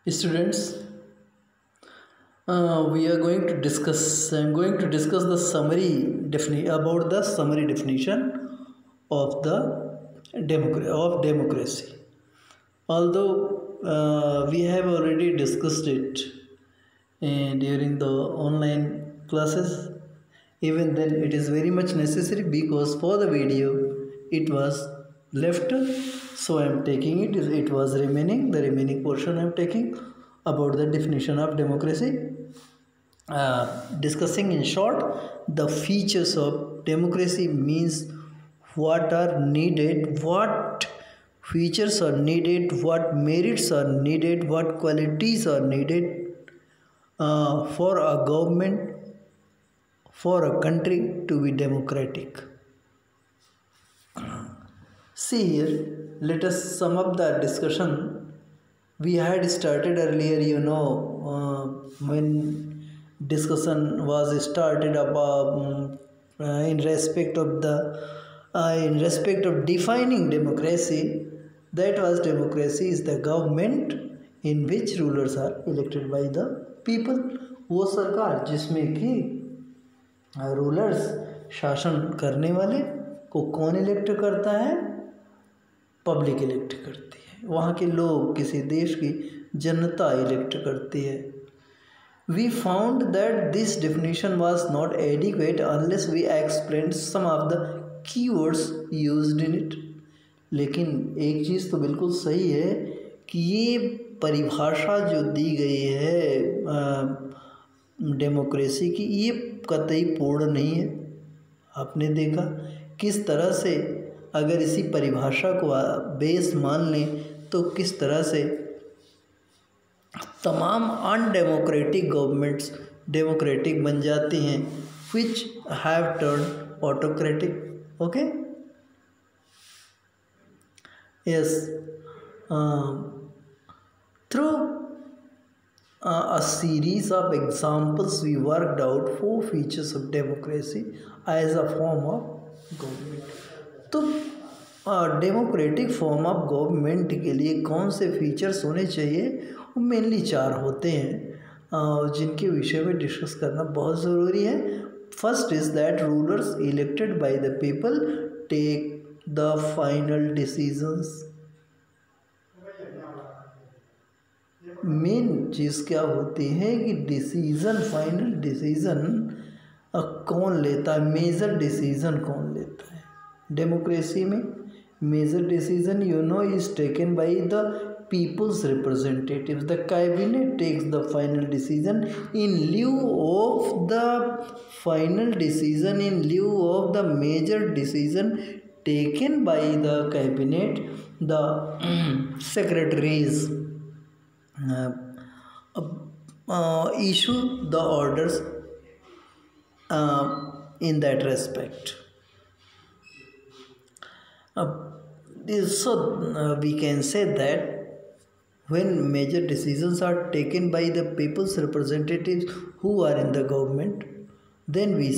Students, we are going to discuss. I'm going to discuss the about the summary definition of the democracy. Although we have already discussed it during the online classes, even then it is very much necessary because for the video it was left, so I am taking it. It was remaining. The remaining portion I am taking about the definition of democracy. Discussing in short the features of democracy means what are needed, what features are needed, what merits are needed, what qualities are needed for a government, for a country to be democratic. See here, let us sum up the discussion we had started earlier. When discussion was started about in respect of defining democracy, that was democracy is the government in which rulers are elected by the people. वो सरकार जिसमें कि rulers शासन करने वाले को कौन elect करता है? पब्लिक इलेक्ट करती है। वहाँ के लोग, किसी देश की जनता इलेक्ट करती है। We found that this definition was not adequate unless we explained some of the keywords used in it. लेकिन एक चीज़ तो बिल्कुल सही है कि ये परिभाषा जो दी गई है डेमोक्रेसी की, ये कतई पूर्ण नहीं है। आपने देखा किस तरह से अगर इसी परिभाषा को बेस मान लें तो किस तरह से तमाम अनडेमोक्रेटिक गवर्नमेंट्स डेमोक्रेटिक बन जाती हैं, which have turn autocratic. Okay, yes, through a series of examples we worked out 4 features of democracy as a form of government. तो डेमोक्रेटिक फॉर्म ऑफ गवर्नमेंट के लिए कौन से फीचर्स होने चाहिए? वो मेनली 4 होते हैं जिनके विषय में डिस्कस करना बहुत ज़रूरी है। First is that rulers elected by the people take the final decisions. Main चीज़ क्या होती है कि डिसीज़न, फाइनल डिसीज़न कौन लेता है? मेजर डिसीज़न कौन लेता है डेमोक्रेसी में? Major decision is taken by the people's representatives. The cabinet takes the final decision in lieu of the final decision, in lieu of the major decision taken by the cabinet. The secretaries issue the orders in that respect. We can say that when major decisions are taken by the people's representatives who are in the government, then we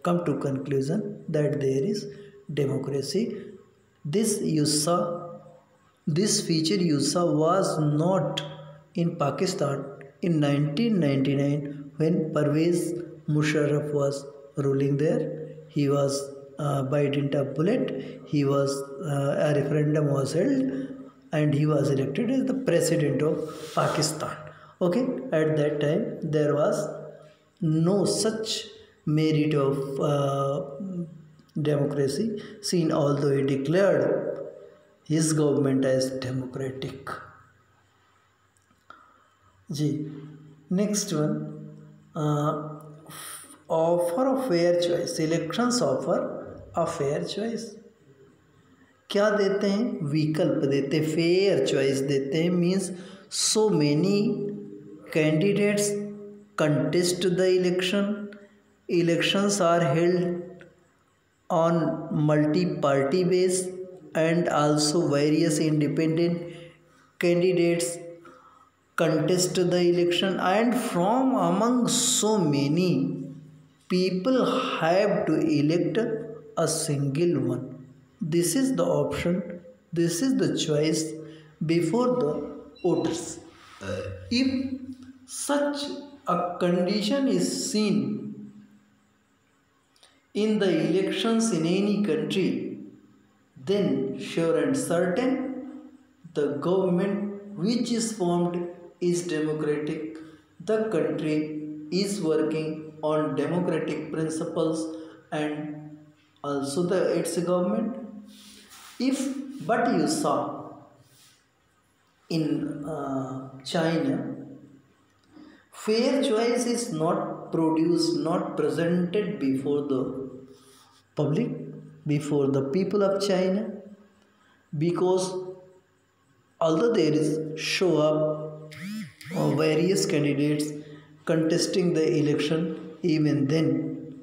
come to conclusion that there is democracy. This feature you saw was not in Pakistan in 1999 when Pervez Musharraf was ruling there. He was by dint of bullet, a referendum was held and he was elected as the president of Pakistan. Okay, at that time there was no such merit of democracy seen, although he declared his government as democratic. जी, next one, offer a fair choice. Elections offer a fair choice. क्या देते हैं? विकल्प देते, fair choice देते हैं। Means so many candidates contest the elections are held on multi party base and also various independent candidates contest the election, and from among so many people have to elect a single one. This is the option, this is the choice before the voters. If such a condition is seen in the elections in any country, then sure and certain the government which is formed is democratic. The country is working on democratic principles and also its government. If but you saw in China, fair choice is not produced, not presented before the public, before the people of China, because although there is show up of various candidates contesting the election, even then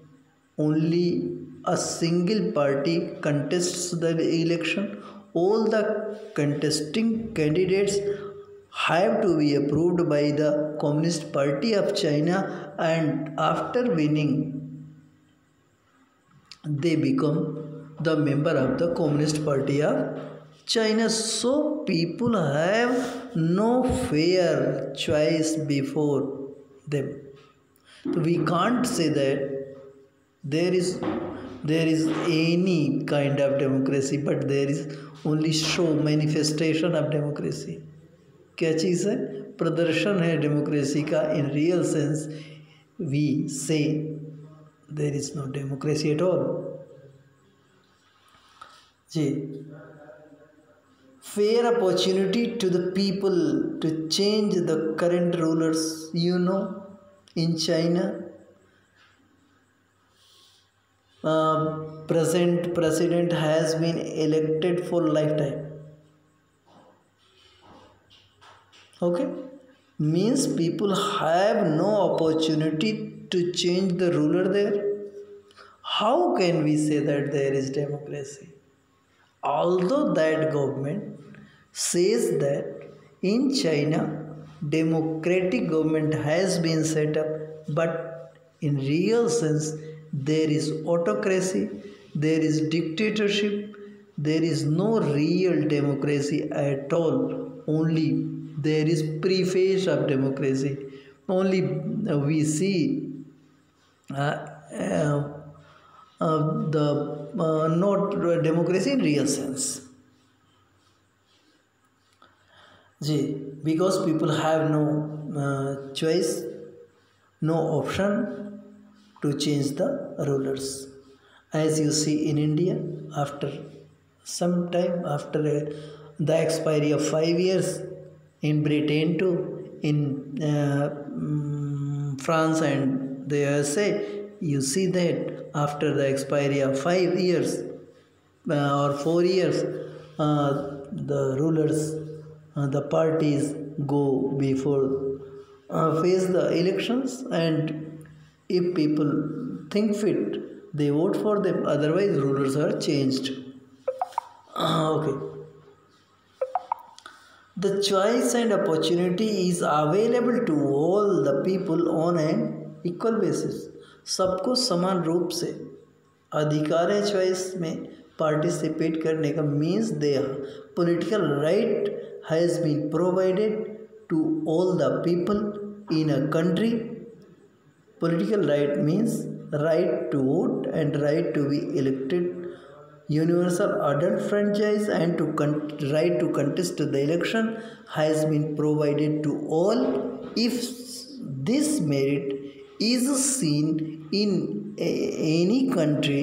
only a single party contests the election. All the contesting candidates have to be approved by the Communist Party of China, and after winning they become the member of the Communist Party of China. So people have no fair choice before them. So we can't say that there is any kind of democracy, but there is only show manifestation of democracy. क्या चीज़ है? प्रदर्शन है democracy का. In real sense we say there is no democracy at all. जी, fair opportunity to the people to change the current rulers. You know, in China, present president has been elected for lifetime. Okay, means people have no opportunity to change the ruler there. How can we say that there is democracy? Although that government says that in China democratic government has been set up, but in real sense there is autocracy, there is dictatorship, there is no real democracy at all. Only there is preface of democracy. Only we see the not democracy in real sense. Because people have no choice, no option to change the rulers. As you see in India, after some time, after the expiry of 5 years, in Britain too, in France and the USA, you see that after the expiry of 5 years or 4 years, the rulers, the parties go before face the elections, and if people think fit, they vote for them. Otherwise, rulers are changed. Okay. The choice and opportunity is available to all the people on an equal basis. सबको समान रूप से अधिकार है choice में participate करने का. Means they political right has been provided to all the people in a country. Political right means right to vote and right to be elected, universal adult franchise, and to right to contest the election has been provided to all. If this merit is seen in any country,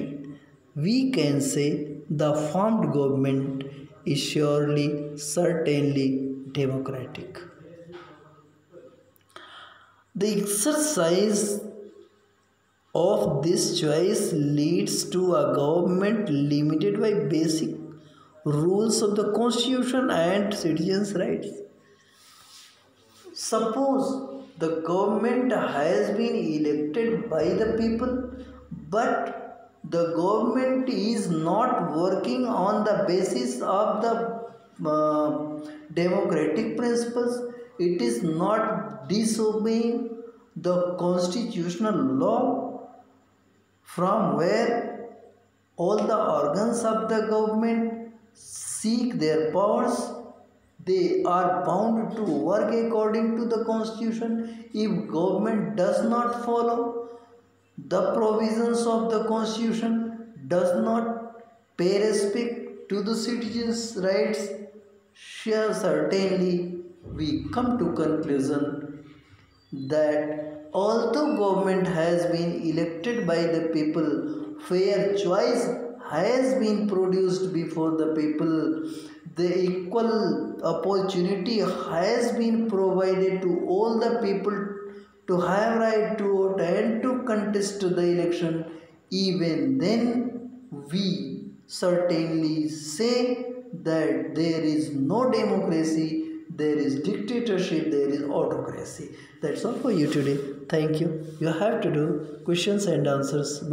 we can say the formed government is surely, certainly democratic. The exercise of this choice leads to a government limited by basic rules of the constitution and citizens' rights. Suppose the government has been elected by the people, but the government is not working on the basis of the democratic principles. It is not disobeying the constitutional law, from where all the organs of the government seek their powers. they are bound to work according to the constitution. If government does not follow the provisions of the constitution, does not pay respect to the citizens' rights, sure, certainly we come to conclusion that although government has been elected by the people, fair choice has been produced before the people, the equal opportunity has been provided to all the people to have right to vote and to contest the election, even then we certainly say that there is no democracy, there is dictatorship, there is autocracy. That's all for you today. Thank you. You have to do questions and answers by